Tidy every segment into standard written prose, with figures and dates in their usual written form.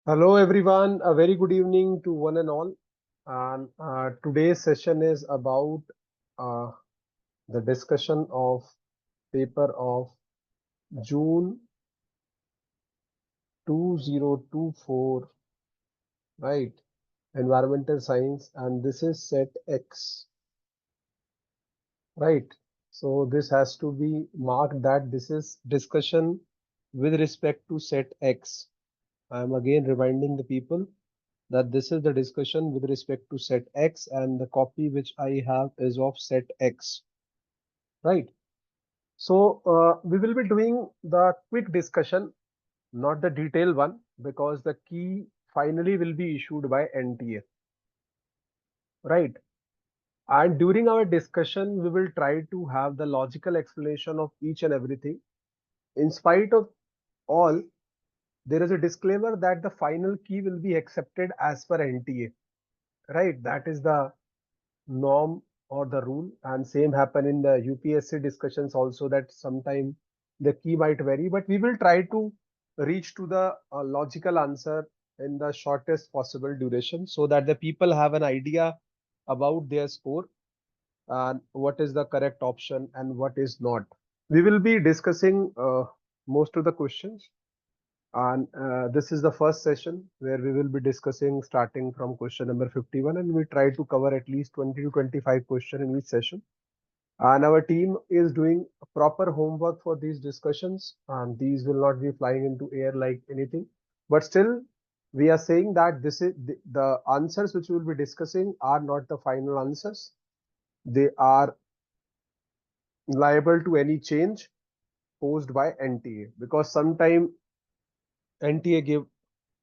Hello, everyone. A very good evening to one and all. And today's session is about uh, the discussion of paper of June 2024, right? Environmental science, and this is set X, right? So this has to be marked that this is discussion with respect to set X. I am again reminding the people that this is the discussion with respect to set X, and the copy which I have is of set X, right? So we will be doing the quick discussion, not the detailed one, because the key finally will be issued by NTA, right? And during our discussion, we will try to have the logical explanation of each and everything. In spite of all, there is a disclaimer that the final key will be accepted as per NTA, right? That is the norm or the rule, and same happen in the UPSC discussions also, that sometime the key might vary, but we will try to reach to the logical answer in the shortest possible duration so that the people have an idea about their score and what is the correct option and what is not. We will be discussing most of the questions, and this is the first session where we will be discussing starting from question number 51, and we try to cover at least 20 to 25 questions in each session. And our team is doing proper homework for these discussions, and these will not be flying into air like anything. But still, we are saying that this is the answers which we will be discussing are not the final answers. They are liable to any change posed by NTA, because sometime NTA give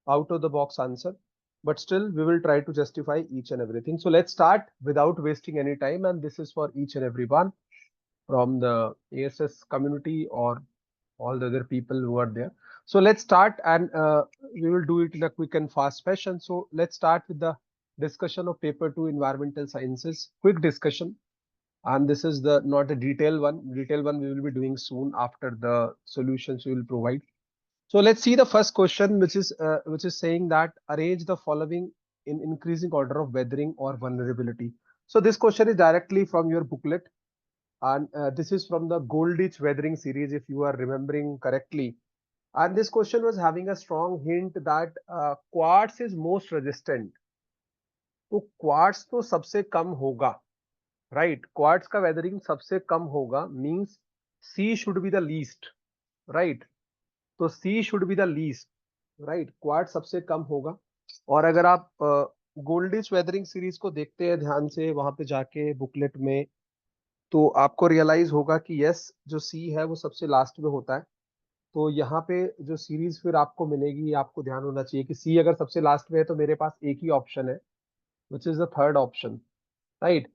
out of the box answer, but still we will try to justify each and everything. So let's start without wasting any time, and this is for each and everyone from the ASS community or all the other people who are there. So let's start, and we will do it in a quick and fast fashion. So let's start with the discussion of paper 2 environmental sciences, quick discussion. And this is the not a detailed one. Detailed one we will be doing soon after the solutions we will provide. So let's see the first question, which is saying that arrange the following in increasing order of weathering or vulnerability. So this question is directly from your booklet, and this is from the Golditch weathering series, if you are remembering correctly. And this question was having a strong hint that quartz is most resistant. तो quartz तो सबसे कम होगा, right? Quartz का weathering सबसे कम होगा means C should be the least, right? तो C should be the least, right? Quartz सबसे कम होगा। और अगर आप गोल्डिश वेदरिंग सीरीज को देखते हैं ध्यान से वहां पे जाके बुकलेट में, तो आपको रियलाइज होगा कि यस, जो सी है वो सबसे लास्ट में होता है। तो यहाँ पे जो सीरीज फिर आपको मिलेगी, आपको ध्यान होना चाहिए कि सी अगर सबसे लास्ट में है तो मेरे पास एक ही ऑप्शन है, which is the third option, right?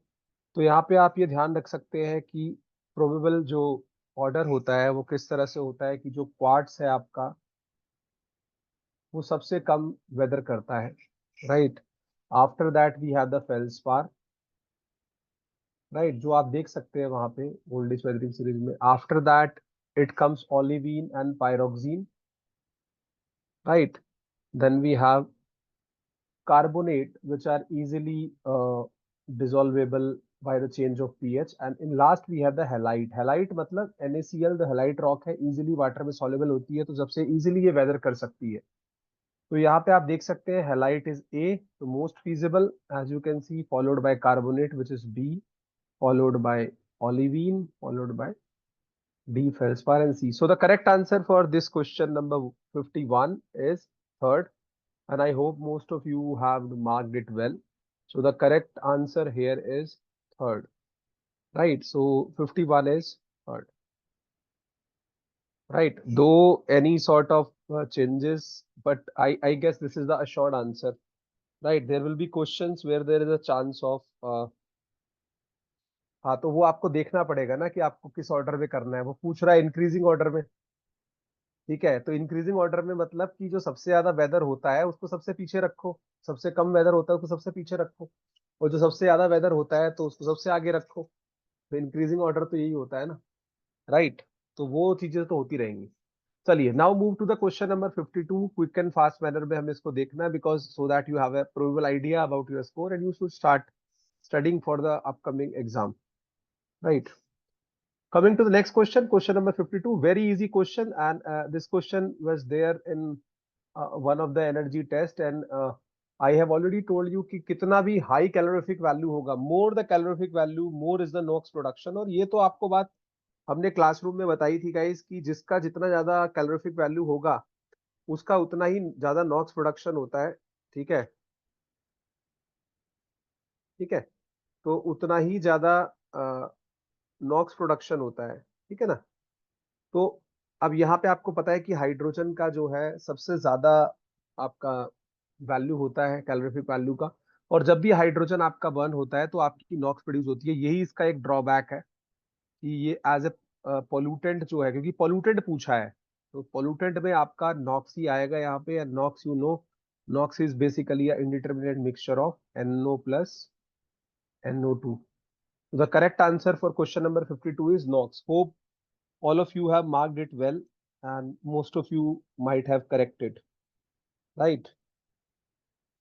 तो यहाँ पे आप ये ध्यान रख सकते हैं कि प्रोबेबल जो ऑर्डर होता है वो किस तरह से होता है कि जो क्वार्ट्स है आपका वो सबसे कम वेदर करता है, right? After that we have the feldspar, right? जो आप देख सकते हैं वहां पे गोल्डिश वेदरिंग सीरीज में। After that it comes olivine and pyroxene, right? Then we have carbonate which are easily dissolvable by the change of pH, and in last we have the halite. halite मतलब NaCl, the halite rock है, easily water में soluble होती है, तो सबसे easily ये weather कर सकती है। तो यहाँ पे आप देख सकते हैं halite is A, तो most feasible as you can see, followed by carbonate which is B, followed by olivine, followed by D, feldspar, and C. So the correct answer for this question number 51 is third, and I hope most of you have marked it well. So the correct answer here is third, right? So 51 is third, right? Though any sort of changes, but I guess this is the assured answer, right? There will be questions where there is a chance of हाँ, तो वो आपको देखना पड़ेगा ना कि आपको किस ऑर्डर में करना है। वो पूछ रहा है इंक्रीजिंग ऑर्डर में, ठीक है? तो इंक्रीजिंग ऑर्डर में मतलब कि जो सबसे ज्यादा वेदर होता है उसको सबसे पीछे रखो, सबसे कम वेदर होता है उसको सबसे पीछे रखो, और जो सबसे ज्यादा वेदर होता है तो उसको सबसे आगे रखो। तो इंक्रीजिंग ऑर्डर तो यही होता है ना, राइट? तो वो चीजें तो होती रहेंगी। चलिए now move to the question number 52. Quick and fast manner में हमें इसको देखना है, because so that you have a probable idea about your score and you should start studying for the upcoming exam, right? Coming to the next question, question number 52, very easy question, and this question was there in one of the energy test, and I have already told you कि कितना भी high calorific value होगा, more the calorific value, more is the NOx production. और ये तो आपको बात हमने क्लासरूम में बताई थी गाइस कि जिसका जितना ज्यादा कैलोरीफिक वैल्यू होगा उसका उतना ही ज्यादा नॉक्स प्रोडक्शन होता है, ठीक है, ठीक है, तो उतना ही ज्यादा नॉक्स प्रोडक्शन होता है, ठीक है ना। तो अब यहाँ पे आपको पता है कि हाइड्रोजन का जो है सबसे ज्यादा आपका वैल्यू होता है कैलोरीफिक वैल्यू का, और जब भी हाइड्रोजन आपका बर्न होता है तो आपकी नॉक्स प्रोड्यूस होती है। यही इसका एक ड्रॉबैक है कि ये एज ए पोल्यूटेंट जो है, क्योंकि पोल्यूटेंट पूछा है, तो पोल्यूटेंट में आपका नॉक्स ही आएगा यहाँ पे। NOx you know, NOx is basically a indeterminate mixture of NO plus NO2. The correct answer for question number 52 is NOx. Hope all of you have marked it well and most of you might have corrected, right?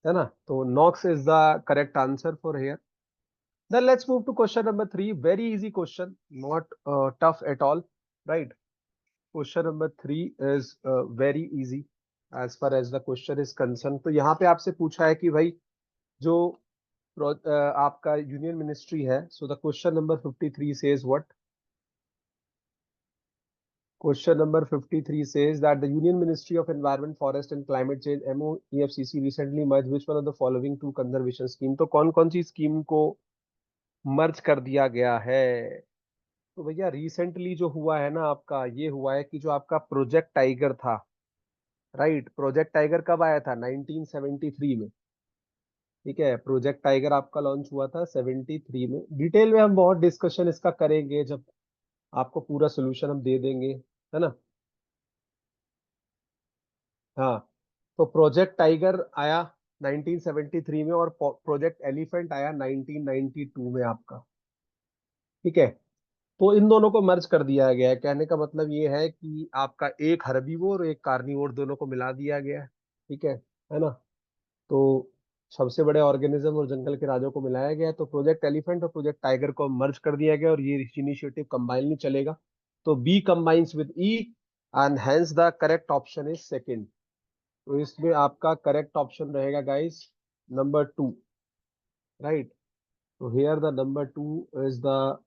है ना, तो NOx is the correct answer for here. Then let's move to question number 3. Very easy question, not tough at all, right? Question number 3 is very easy as far as the question is concerned. तो यहाँ पे आपसे पूछा है कि भाई जो आपका यूनियन मिनिस्ट्री है, so the question number 53 says what? Question number 53 says that the Union Ministry of Environment, Forest and Climate Change (MOEFCC) recently merged which one of the following two conservation scheme? तो कौन कौन सी scheme को मर्ज कर दिया गया है? तो भैया रिसेंटली जो हुआ है ना आपका, ये हुआ है कि जो आपका प्रोजेक्ट टाइगर था, राइट, प्रोजेक्ट टाइगर कब आया था? 1973 में, ठीक है, प्रोजेक्ट टाइगर आपका लॉन्च हुआ था 73 में। डिटेल में हम बहुत डिस्कशन इसका करेंगे जब आपको पूरा सोल्यूशन हम दे देंगे, है ना। हाँ, तो प्रोजेक्ट टाइगर आया 1973 में और प्रोजेक्ट एलिफेंट आया 1992 में आपका, ठीक है। तो इन दोनों को मर्ज कर दिया गया है। कहने का मतलब ये है कि आपका एक हर्बीवोर और एक कार्निवोर दोनों को मिला दिया गया है, ठीक है ना। तो सबसे बड़े ऑर्गेनिज्म और जंगल के राजों को मिलाया गया है। तो प्रोजेक्ट एलिफेंट और प्रोजेक्ट टाइगर को मर्ज कर दिया गया और ये इनिशिएटिव कंबाइनली चलेगा। तो B combines with E and hence the correct option is second. तो इसमें आपका करेक्ट ऑप्शन रहेगा गाइस नंबर 2, राइट। तो here the number 2 is the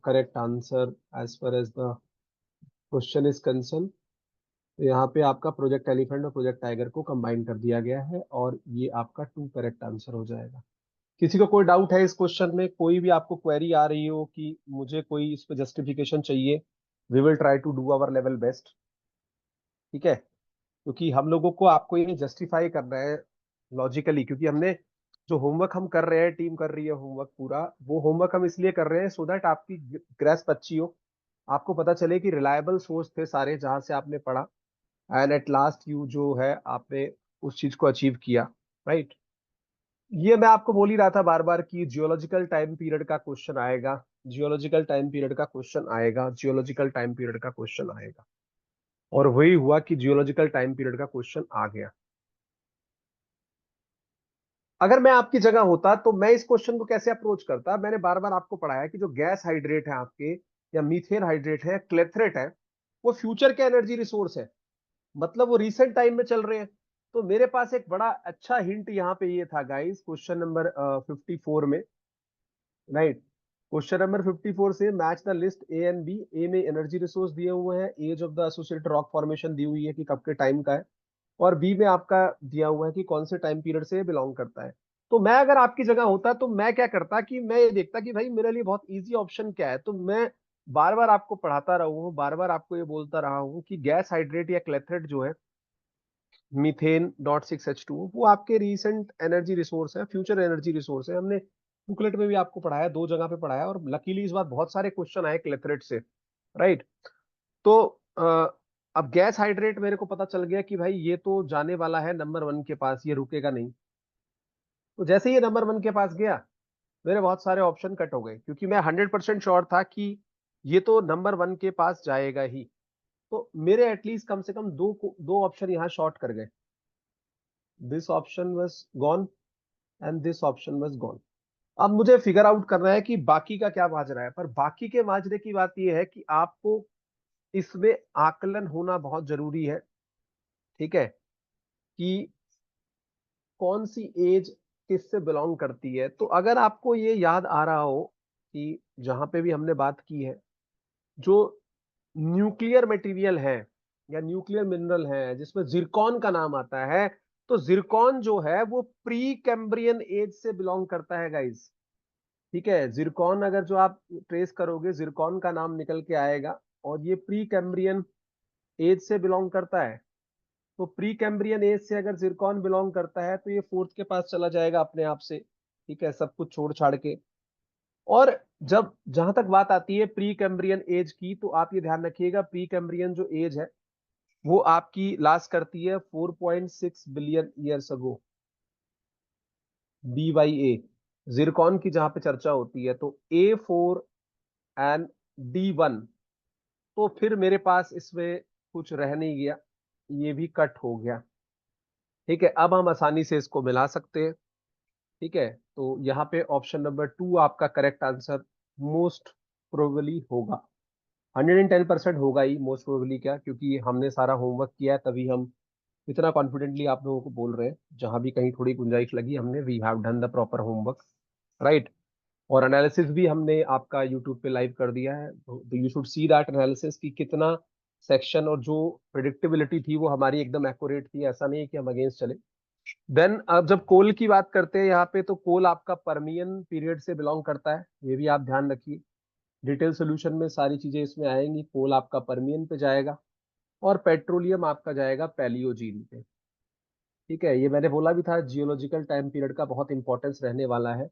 correct answer as far as the question is concerned. तो यहाँ पे आपका प्रोजेक्ट एलिफेंट और प्रोजेक्ट टाइगर को कंबाइन कर दिया गया है और ये आपका 2 करेक्ट आंसर हो जाएगा। किसी को कोई डाउट है इस क्वेश्चन में? कोई भी आपको क्वेरी आ रही हो कि मुझे कोई इस पे जस्टिफिकेशन चाहिए, we will try to do our level best, ठीक है। क्योंकि हम लोगों को आपको ये जस्टिफाई करना है लॉजिकली, क्योंकि हमने जो होमवर्क हम कर रहे हैं, टीम कर रही है होमवर्क पूरा, वो होमवर्क हम इसलिए कर रहे हैं सो दैट आपकी ग्रेस्प अच्छी हो, आपको पता चले कि रिलायबल सोर्स थे सारे जहां से आपने पढ़ा, एंड एट लास्ट यू जो है आपने उस चीज को अचीव किया, राइट। ये मैं आपको बोल ही रहा था बार बार कि जियोलॉजिकल टाइम पीरियड का क्वेश्चन आएगा, जियोलॉजिकल टाइम पीरियड का क्वेश्चन आएगा, जियोलॉजिकल टाइम पीरियड का क्वेश्चन आएगा। और वही हुआ कि जियोलॉजिकल टाइम पीरियड का क्वेश्चन आ गया। अगर मैं आपकी जगह होता तो मैं इस क्वेश्चन को कैसे अप्रोच करता? मैंने बार बार आपको पढ़ाया कि जो गैस हाइड्रेट है आपके, या मीथेन हाइड्रेट है, क्लेथरेट है, वो फ्यूचर के एनर्जी रिसोर्स है, मतलब वो रिसेंट टाइम में चल रहे हैं। तो मेरे पास एक बड़ा अच्छा हिंट यहाँ पे ये था गाइस, क्वेश्चन नंबर 54 में, राइट। क्वेश्चन नंबर 54 से match the list A and B. A में एनर्जी रिसोर्स दिए हुए हैं, age of the associated rock formation दी हुई है कि कब के टाइम का है, और बी में आपका दिया हुआ है कि कौन से टाइम पीरियड से बिलोंग करता है। तो मैं अगर आपकी जगह होता तो मैं क्या करता कि मैं ये देखता कि भाई मेरे लिए बहुत इजी ऑप्शन क्या है। तो मैं बार बार आपको पढ़ाता रहा हूँ, बार बार आपको ये बोलता रहा हूँ कि गैस हाइड्रेट या क्लेथरेट जो है, मीथेन .6H2, वो आपके रीसेंट एनर्जी रिसोर्स है, फ्यूचर एनर्जी रिसोर्स है। हमने बुकलेट में भी आपको पढ़ाया, 2 जगह पे पढ़ाया, और लकीली इस बार बहुत सारे क्वेश्चन आए क्लेथरेट से, राइट। तो अब गैस हाइड्रेट मेरे को पता चल गया कि भाई ये तो जाने वाला है नंबर 1 के पास, ये रुकेगा नहीं। तो जैसे ही नंबर 1 के पास गया, मेरे बहुत सारे ऑप्शन कट हो गए, क्योंकि मैं 100% श्योर था कि ये तो नंबर 1 के पास जाएगा ही, तो मेरे एटलीस्ट कम से कम दो ऑप्शन यहाँ शॉर्ट कर गए. This option was gone and this option was gone. अब मुझे फिगर आउट करना है कि बाकी का क्या माजरा है. पर बाकी के माजरे की बात यह है कि आपको इसमें आकलन होना बहुत जरूरी है. ठीक है, कि कौन सी एज किससे बिलोंग करती है. तो अगर आपको ये याद आ रहा हो कि जहां पे भी हमने बात की है, जो न्यूक्लियर मटेरियल है या न्यूक्लियर मिनरल है जिसमें जिरकॉन का नाम आता है, तो जिरकॉन जो है वो प्री कैम्ब्रियन एज से बिलोंग करता है गाइस. ठीक है, जिरकॉन अगर जो आप ट्रेस करोगे, जिरकॉन का नाम निकल के आएगा और ये प्री कैम्ब्रियन एज से बिलोंग करता है. तो प्री कैम्ब्रियन एज से अगर जिरकॉन बिलोंग करता है तो ये फोर्थ के पास चला जाएगा अपने आप से. ठीक है, सब कुछ छोड़ छाड़ के. और जब जहां तक बात आती है प्री कैम्ब्रियन एज की, तो आप ये ध्यान रखिएगा, प्री कैम्ब्रियन जो एज है वो आपकी लास्ट करती है 4.6 billion years ago. B by A, zircon की जहां पे चर्चा होती है, तो A4 एंड D1. तो फिर मेरे पास इसमें कुछ रह नहीं गया, ये भी कट हो गया. ठीक है, अब हम आसानी से इसको मिला सकते हैं. ठीक है, तो यहाँ पे ऑप्शन नंबर 2 आपका करेक्ट आंसर मोस्ट प्रोबेबली होगा. 110% होगा ही मोस्ट प्रोबेबली. क्या, क्योंकि हमने सारा होमवर्क किया है, तभी हम इतना कॉन्फिडेंटली आप लोगों को बोल रहे हैं. जहां भी कहीं थोड़ी गुंजाइश लगी, हमने we have done the proper homework, right. और एनालिसिस भी हमने आपका यूट्यूब पे लाइव कर दिया है, तो you should see that analysis की कितना सेक्शन और जो प्रिडिक्टेबिलिटी थी वो हमारी एकदम एक्यूरेट थी. ऐसा नहीं है कि हम अगेंस्ट चले. देन अब जब कोल की बात करते हैं यहाँ पे, तो कोल आपका पर्मियन पीरियड से बिलोंग करता है, ये भी आप ध्यान रखिए. डिटेल सोल्यूशन में सारी चीजें इसमें आएंगी. कोल आपका पर्मियन पे जाएगा और पेट्रोलियम आपका जाएगा पैलियोजीन पे. ठीक है, ये मैंने बोला भी था, जियोलॉजिकल टाइम पीरियड का बहुत इंपॉर्टेंस रहने वाला है.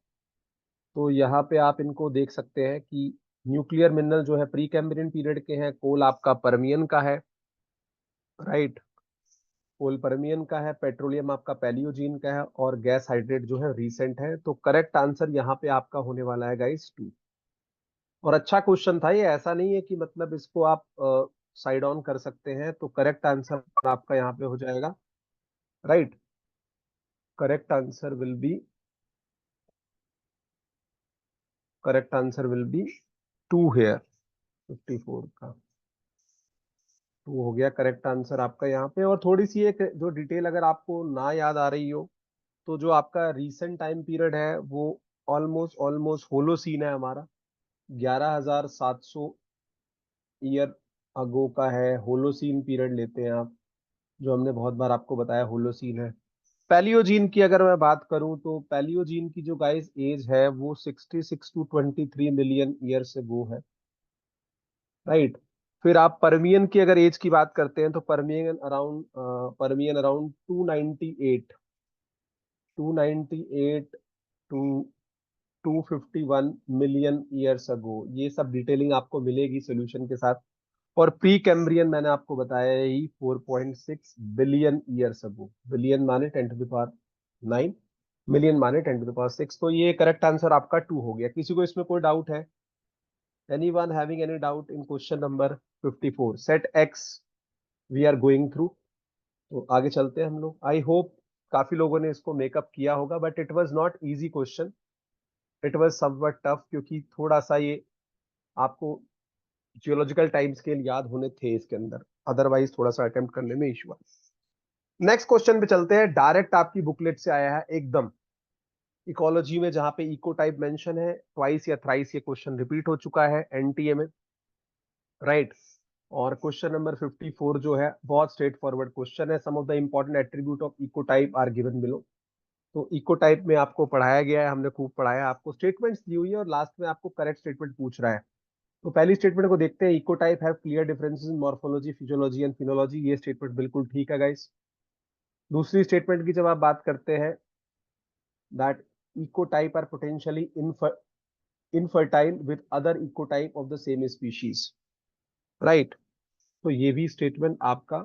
तो यहाँ पे आप इनको देख सकते हैं कि न्यूक्लियर मिनरल जो है प्री कैम्ब्रियन पीरियड के हैं, कोल आपका पर्मियन का है, राइट. कोल पर्मियन का है, पेट्रोलियम आपका पैलियोजीन का है और गैस हाइड्रेट जो है रीसेंट है. तो करेक्ट आंसर यहाँ पे आपका होने वाला है गाइस 2. और अच्छा क्वेश्चन था ये, ऐसा नहीं है कि मतलब इसको आप साइड ऑन कर सकते हैं. तो करेक्ट आंसर आपका यहाँ पे हो जाएगा, right. Correct answer will be, correct answer will be 2 here. 54 का 2 हो गया करेक्ट आंसर आपका यहाँ पे. और थोड़ी सी एक जो डिटेल अगर आपको ना याद आ रही हो, तो जो आपका रीसेंट टाइम पीरियड है वो ऑलमोस्ट ऑलमोस्ट होलोसीन है हमारा. 11,700 ईयर अगो का है. होलोसीन पीरियड लेते हैं आप, जो हमने बहुत बार आपको बताया होलोसीन है. पैलियोजीन की अगर मैं बात करूं, तो पैलियोजीन की जो गाइस एज है वो 66 to 23 मिलियन ईयर से वो है, राइट. फिर आप परमियन की अगर एज की बात करते हैं, तो Permian around 298 to 251 million years ago. ये सब डिटेलिंग आपको मिलेगी सोल्यूशन के साथ. और प्री कैम्ब्रियन मैंने आपको बताया ही 4.6 बिलियन ईयर्स अगो. बिलियन माने 10 to the power 9, मिलियन माने 10 to the power 6. तो ये करेक्ट आंसर आपका 2 हो गया. किसी को इसमें कोई डाउट है? Anyone having any doubt in question number 54 set X we are going through? तो आगे चलते हैं हम लोग. आई होप काफी लोगों ने इसको मेकअप किया होगा, but it was not easy question. It was somewhat tough, क्योंकि थोड़ा सा ये आपको जियोलॉजिकल टाइम स्केल याद होने थे इसके अंदर, अदरवाइज थोड़ा सा अटेम्प्ट करने में इशू. नेक्स्ट क्वेश्चन पे चलते हैं, डायरेक्ट आपकी बुकलेट से आया है एकदम. इकोलॉजी में जहां पे इको टाइप मेंशन है, ट्वाइस या थ्राइस ये क्वेश्चन रिपीट हो चुका है एनटीए में, राइट. और क्वेश्चन नंबर 54 जो है बहुत स्ट्रेट फॉरवर्ड क्वेश्चन है. Some of the important attribute of eco type are given below. तो इको टाइप में आपको पढ़ाया गया है, हमने खूब पढ़ाया, आपको स्टेटमेंट्स दी हुई है और लास्ट में आपको करेक्ट स्टेटमेंट पूछ रहा है. तो पहली स्टेटमेंट को देखते हैं, eco type have clear differences in morphology, physiology and phenology. ये स्टेटमेंट बिल्कुल ठीक है गाइस. दूसरी स्टेटमेंट की जब आप बात करते हैं, that eco type are potentially infertile with other eco type of the same species, right. तो ये भी स्टेटमेंट आपका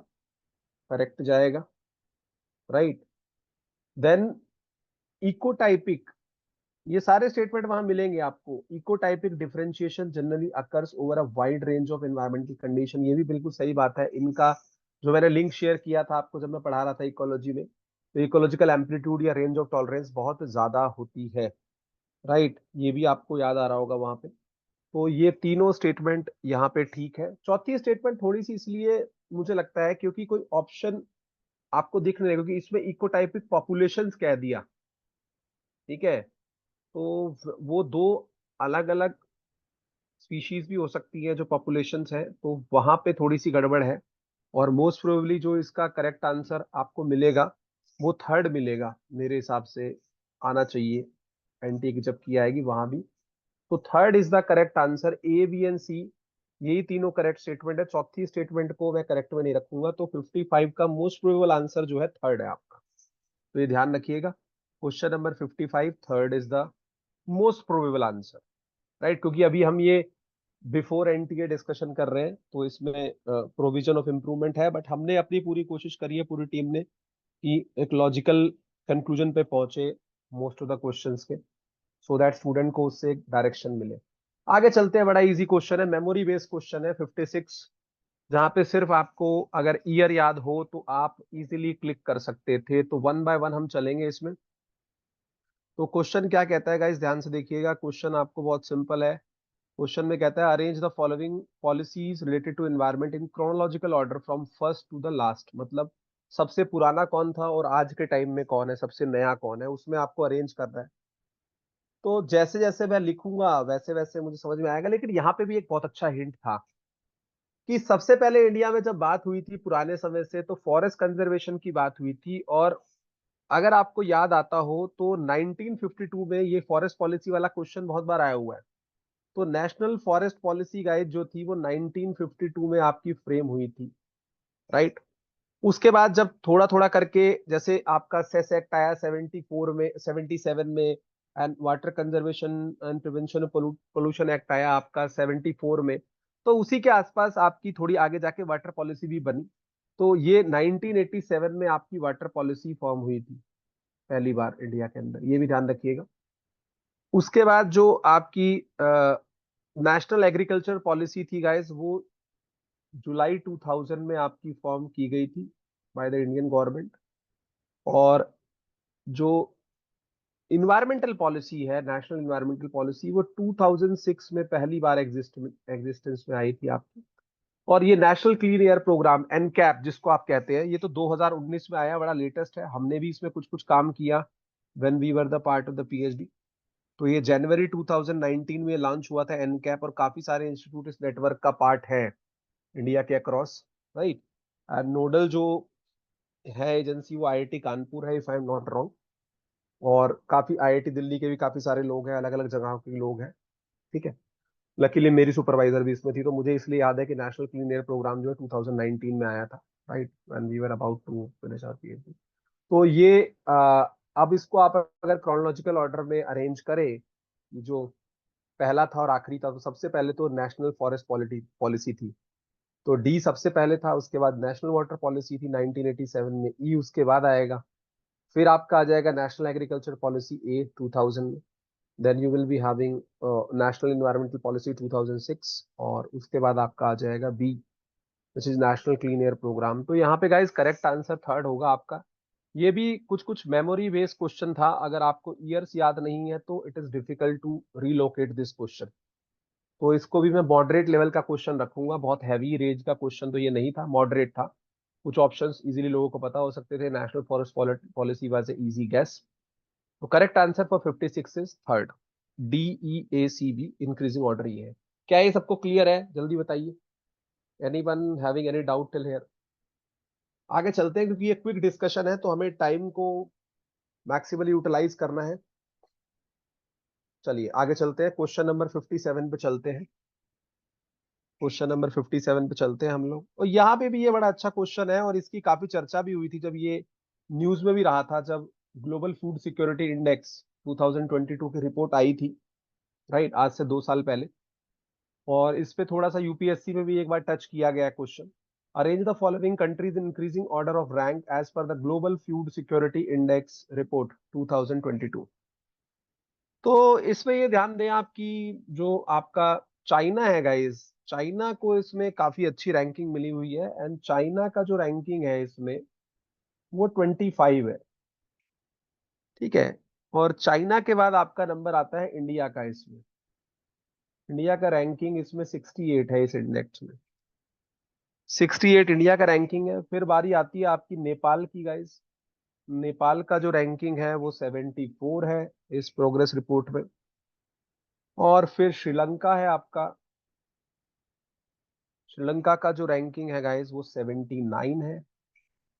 करेक्ट जाएगा, राइट. देन इकोटाइपिक ये सारे स्टेटमेंट वहां मिलेंगे आपको। Ecotypic differentiation generally occurs over a wide range of environmental condition, ये भी बिल्कुल सही बात है। इनका जो मैंने लिंक शेयर किया था आपको जब मैं पढ़ा रहा था इकोलॉजी में, तो इकोलॉजिकल एम्पलीट्यूड या रेंज ऑफ टॉलरेंस बहुत ज्यादा होती है, राइट, ये भी आपको याद आ रहा होगा वहां पे। तो ये तीनों स्टेटमेंट यहाँ पे ठीक है। चौथी स्टेटमेंट थोड़ी सी इसलिए मुझे लगता है क्योंकि कोई ऑप्शन आपको दिख नहीं रहा, क्योंकि इसमें इकोटाइपिक पॉपुलेशंस कह दिया, ठीक है। तो वो दो अलग अलग स्पीशीज भी हो सकती है जो पॉपुलेशंस है, तो वहां पे थोड़ी सी गड़बड़ है। और मोस्ट प्रोबेबली जो इसका करेक्ट आंसर आपको मिलेगा वो थर्ड मिलेगा मेरे हिसाब से, आना चाहिए। एनटी की जब की आएगी वहां भी, तो third is the correct answer. A B and C यही तीनों करेक्ट स्टेटमेंट है, चौथी स्टेटमेंट को मैं करेक्ट में नहीं रखूंगा। तो 55 का मोस्ट प्रोबेबल आंसर जो है थर्ड है आपका, तो ये ध्यान रखिएगा। Question number 55 third is the most probable answer, right. क्योंकि अभी हम ये बिफोर एनटीए डिस्कशन कर रहे हैं, तो इसमें प्रोविजन ऑफ इम्प्रूवमेंट है, बट हमने अपनी पूरी कोशिश करी है पूरी टीम ने कि एक लॉजिकल कंक्लूजन पे पहुंचे मोस्ट ऑफ द क्वेश्चंस के, सो दैट स्टूडेंट को उससे एक डायरेक्शन मिले। आगे चलते हैं, बड़ा इजी क्वेश्चन है, मेमोरी बेस्ड क्वेश्चन है 56, जहां पे सिर्फ आपको अगर ईयर याद हो तो आप इजीली क्लिक कर सकते थे। तो वन बाय वन हम चलेंगे इसमें। तो क्वेश्चन क्या कहता है गाइस, ध्यान से देखिएगा। क्वेश्चन आपको बहुत सिंपल है। क्वेश्चन में कहता है arrange the following policies related to environment in chronological order from first to the last, मतलब सबसे पुराना कौन था और आज के टाइम में कौन है, सबसे नया कौन है, उसमें आपको अरेंज करना है। तो जैसे जैसे मैं लिखूंगा वैसे वैसे मुझे समझ में आएगा, लेकिन यहाँ पे भी एक बहुत अच्छा हिंट था कि सबसे पहले इंडिया में जब बात हुई थी पुराने समय से, तो फॉरेस्ट कंजर्वेशन की बात हुई थी। और अगर आपको याद आता हो तो 1952 में ये फॉरेस्ट पॉलिसी वाला क्वेश्चन बहुत बार आया हुआ है। तो नेशनल फॉरेस्ट पॉलिसी गाइड जो थी वो 1952 में आपकी फ्रेम हुई थी, राइट। उसके बाद जब थोड़ा थोड़ा करके, जैसे आपका सेस एक्ट आया 74 में, 77 में, and water conservation and prevention pollution act आया आपका 74 में, तो उसी के आसपास आपकी थोड़ी आगे जाके वाटर पॉलिसी भी बनी। तो ये 1987 में आपकी वाटर पॉलिसी फॉर्म हुई थी पहली बार इंडिया के अंदर, ये भी ध्यान रखिएगा। उसके बाद जो आपकी नेशनल एग्रीकल्चर पॉलिसी थी गाइस, वो जुलाई 2000 में आपकी फॉर्म की गई थी बाय द इंडियन गवर्नमेंट। और जो इन्वायरमेंटल पॉलिसी है, नेशनल इन्वायरमेंटल पॉलिसी, वो 2006 में पहली बार एग्जिस्टेंस में आई थी आपकी। और ये national clean air programme NCAP जिसको आप कहते हैं, ये तो 2019 में आया, बड़ा लेटेस्ट है। हमने भी इसमें कुछ कुछ काम किया when we were the part of the PhD. तो ये जनवरी 2019 में लॉन्च हुआ था एनकैप, और काफी सारे इंस्टीट्यूट इस नेटवर्क का पार्ट है इंडिया के अक्रॉस, राइट। नोडल जो है एजेंसी वो आईआईटी कानपुर है, if I am not wrong. और काफी आईआईटी दिल्ली के भी काफी सारे लोग हैं, अलग अलग जगहों के लोग हैं, ठीक है। लकीली मेरी सुपरवाइजर भी इसमें थी, तो मुझे इसलिए याद है कि नेशनल क्लीन एयर प्रोग्राम जो है 2019 में आया था, right, when we were about to finish our PhD. तो ये अब इसको आप अगर क्रोनोलॉजिकल ऑर्डर में अरेंज करें, जो पहला था और आखिरी था, तो सबसे पहले तो नेशनल फॉरेस्ट पॉलिसी थी, तो डी सबसे पहले था। उसके बाद नेशनल वाटर पॉलिसी थी 1987 में, ई उसके बाद आएगा। फिर आपका आ जाएगा नेशनल एग्रीकल्चर पॉलिसी ए 2000 में। Then you will be having national environmental policy 2006, और उसके बाद आपका आ जाएगा B which is national clean air programme. तो यहाँ पे गाइस करेक्ट आंसर थर्ड होगा आपका। ये भी कुछ कुछ मेमोरी बेस्ड क्वेश्चन था, अगर आपको ईयर्स याद नहीं है तो it is difficult to relocate this question. तो इसको भी मैं मॉडरेट लेवल का क्वेश्चन रखूंगा, बहुत हैवी रेंज का क्वेश्चन तो ये नहीं था, मॉडरेट था। कुछ ऑप्शंस इजीली लोगों को पता हो सकते थे। National forest policy was a easy guess. तो correct answer for 56 is third, D E A C B, increasing order ये है। क्या ये सबको क्लियर है, जल्दी बताइए। Anyone having any doubt till here? आगे चलते हैं, क्योंकि ये क्विक डिस्कशन है तो हमें टाइम को मैक्सिमली यूटिलाइज करना है। चलिए आगे चलते हैं, क्वेश्चन नंबर 57 पे चलते हैं। क्वेश्चन नंबर 57 पे चलते हैं हम लोग, और यहाँ पे भी ये बड़ा अच्छा क्वेश्चन है, और इसकी काफी चर्चा भी हुई थी जब ये न्यूज में भी रहा था, जब ग्लोबल फूड सिक्योरिटी इंडेक्स 2022 की रिपोर्ट आई थी, राइट, आज से 2 साल पहले। और इस पे थोड़ा सा यूपीएससी में भी एक बार टच किया गया question. Arrange the following countries in increasing order of rank as per the global food security index report 2022। तो इसमें ये ध्यान दें आपकी जो आपका चाइना है गाइस, चाइना को इसमें काफी अच्छी रैंकिंग मिली हुई है एंड चाइना का जो रैंकिंग है इसमें वो 25 है। ठीक है। और चाइना के बाद आपका नंबर आता है इंडिया का। इसमें इंडिया का रैंकिंग इसमें 68 है। इस इंडेक्स में 68 इंडिया का रैंकिंग है। फिर बारी आती है आपकी नेपाल की गाइस। नेपाल का जो रैंकिंग है वो 74 है इस प्रोग्रेस रिपोर्ट में। और फिर श्रीलंका है आपका। श्रीलंका का जो रैंकिंग है गाइस वो 79 है।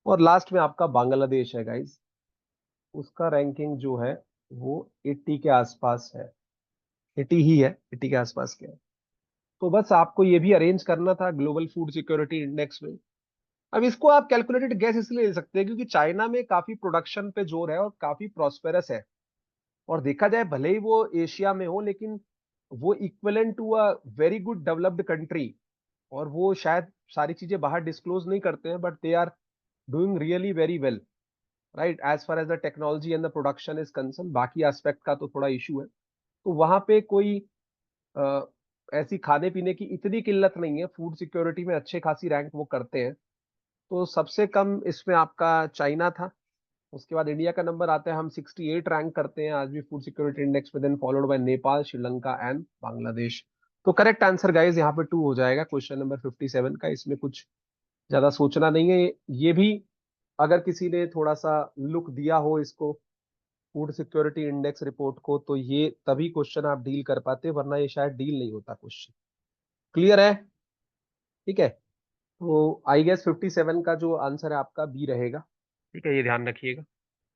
और लास्ट में आपका बांग्लादेश है गाइस। उसका रैंकिंग जो है वो 80 के आसपास है। 80 ही है, 80 के आसपास के है। तो बस आपको ये भी अरेंज करना था ग्लोबल फूड सिक्योरिटी इंडेक्स में। अब इसको आप कैलकुलेटेड गैस इसलिए ले सकते हैं क्योंकि चाइना में काफी प्रोडक्शन पे जोर है और काफी प्रॉस्पेरस है। और देखा जाए भले ही वो एशिया में हो लेकिन वो equivalent to a very good developed country. और वो शायद सारी चीजें बाहर डिस्क्लोज नहीं करते हैं but they are doing really very well, right, as far as the technology and the production is concern. बाकी एस्पेक्ट का तो थोड़ा इशू है। तो वहां पे कोई अ, ऐसी खाने पीने की इतनी किल्लत नहीं है। फूड सिक्योरिटी में अच्छे खासी रैंक वो करते हैं। तो सबसे कम इसमें आपका चाइना था। उसके बाद इंडिया का नंबर आता है। हम 68 रैंक करते हैं आज भी फूड सिक्योरिटी इंडेक्स में, then followed by Nepal, Sri Lanka and Bangladesh. तो करेक्ट आंसर गाइज यहाँ पे 2 हो जाएगा क्वेश्चन नंबर 57 का। इसमें कुछ ज्यादा सोचना नहीं है। ये भी अगर किसी ने थोड़ा सा लुक दिया हो इसको फूड सिक्योरिटी इंडेक्स रिपोर्ट को तो ये तभी क्वेश्चन आप डील कर पाते, वरना ये शायद डील नहीं होता क्वेश्चन। क्लियर है? ठीक है। तो आई गेस 57 का जो आंसर है आपका बी रहेगा। ठीक है, ये ध्यान रखिएगा।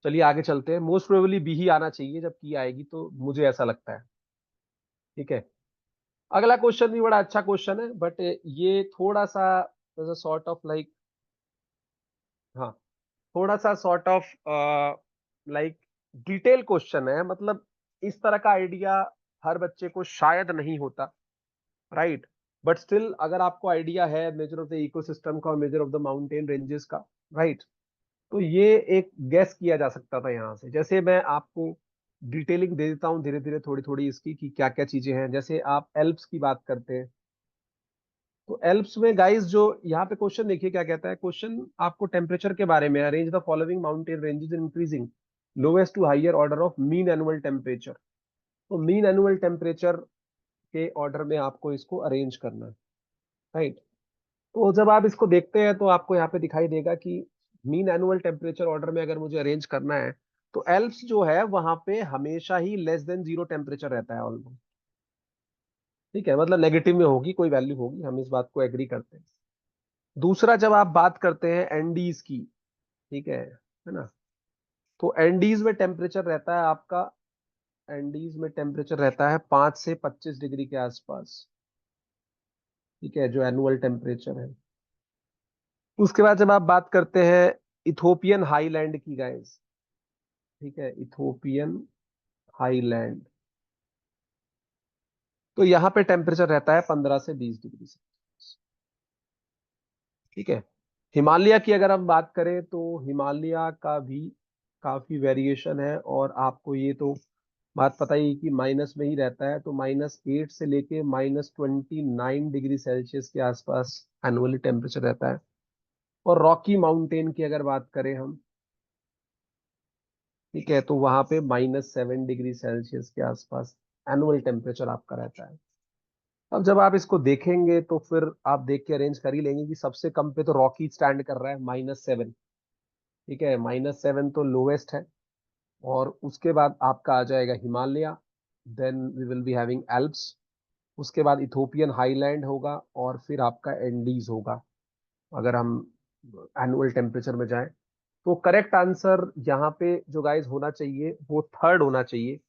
चलिए आगे चलते हैं। मोस्ट प्रोबेबली बी ही आना चाहिए जब की आएगी, तो मुझे ऐसा लगता है। ठीक है। अगला क्वेश्चन भी बड़ा अच्छा क्वेश्चन है बट ये थोड़ा सा सॉर्ट ऑफ लाइक, हाँ, थोड़ा सा sort of like detail question है। मतलब इस तरह का आइडिया हर बच्चे को शायद नहीं होता, राइट। बट स्टिल अगर आपको आइडिया है मेजर ऑफ द इकोसिस्टम का और measure of the mountain ranges का, राइट, तो ये एक गैस किया जा सकता था यहाँ से। जैसे मैं आपको डिटेलिंग दे देता हूँ धीरे धीरे थोड़ी थोड़ी इसकी कि क्या क्या चीजें हैं। जैसे आप एल्प्स की बात करते हैं तो एल्प्स में गाइस जो यहाँ पे क्वेश्चन देखिए क्या कहता है। क्वेश्चन आपको टेम्परेचर के बारे में, arrange the following mountain ranges in increasing lowest to higher order of mean annual temperature. तो मीन एनुअल टेम्परेचर के ऑर्डर में आपको इसको अरेंज करना है, राइट। तो जब आप इसको देखते हैं तो आपको यहाँ पे दिखाई देगा कि मीन एनुअल टेम्परेचर ऑर्डर में अगर मुझे अरेंज करना है तो एल्प्स जो है वहां पे हमेशा ही लेस देन जीरो टेम्परेचर रहता है ऑलमोस्ट। ठीक है, मतलब नेगेटिव में होगी, कोई वैल्यू होगी, हम इस बात को एग्री करते हैं। दूसरा, जब आप बात करते हैं एंडीज की, ठीक है ना, तो एंडीज में टेम्परेचर रहता है आपका, एंडीज में टेम्परेचर रहता है 5 से 25 डिग्री के आसपास। ठीक है, जो एनुअल टेम्परेचर है। उसके बाद जब आप बात करते हैं इथोपियन हाईलैंड की गाइस, ठीक है, इथोपियन हाईलैंड, तो यहाँ पे टेम्परेचर रहता है 15 से 20 डिग्री से। ठीक है। हिमालय की अगर हम बात करें तो हिमालय का भी काफी वेरिएशन है। और आपको ये तो बात पता ही है कि माइनस में ही रहता है। तो -8 से लेके -29 डिग्री सेल्सियस के आसपास एनुअली टेम्परेचर रहता है। और रॉकी माउंटेन की अगर बात करें हम, ठीक है, तो वहां पे -7 डिग्री सेल्सियस के आसपास एनुअल टेम्परेचर आपका रहता है। अब जब आप इसको देखेंगे तो फिर आप देख के अरेंज कर ही लेंगे कि सबसे कम पे तो रॉकी स्टैंड कर रहा है -7। ठीक है, -7 तो लोवेस्ट है। और उसके बाद आपका आ जाएगा Himalaya, then we will be having Alps, उसके बाद इथोपियन हाईलैंड होगा और फिर आपका एंडीज होगा अगर हम एनुअल टेम्परेचर में जाएं। तो करेक्ट आंसर यहाँ पे जो गाइस होना चाहिए वो थर्ड होना चाहिए